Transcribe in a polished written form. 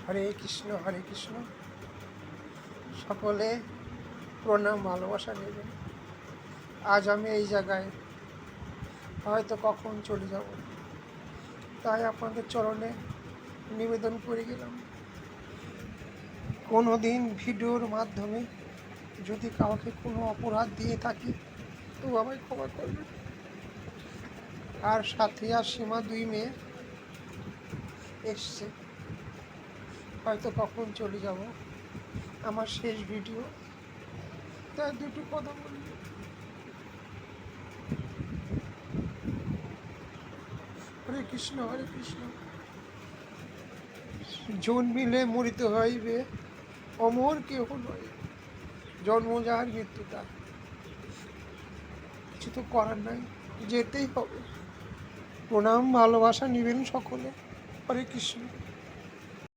হরে কৃষ্ণ হরে কৃষ্ণ। সকলে প্রণাম, ভালোবাসা নেবেন। আজ আমি এই জায়গায় হয়তো কখন চলে যাব, তাই আপনাদের চরণে নিবেদন করে গেলাম। কোনো দিন ভিডিওর মাধ্যমে যদি কাউকে কোনো অপরাধ দিয়ে থাকি তো আমায় ক্ষমা করবেন। আর সাথে আর সীমা 2 মেয়ে এসছে, হয়তো কখন চলে যাব, আমার শেষ ভিডিও, তাই দুটো কথা বলি। হরে কৃষ্ণ হরে কৃষ্ণ। জন্মিলে মরিতে হইবে, অমর কেহ নয়। জন্ম যার, মৃত্যু তার। কিছু তো করার নাই, যেতেই হবে। প্রণাম, ভালোবাসা নিবেন সকলে। হরে কৃষ্ণ।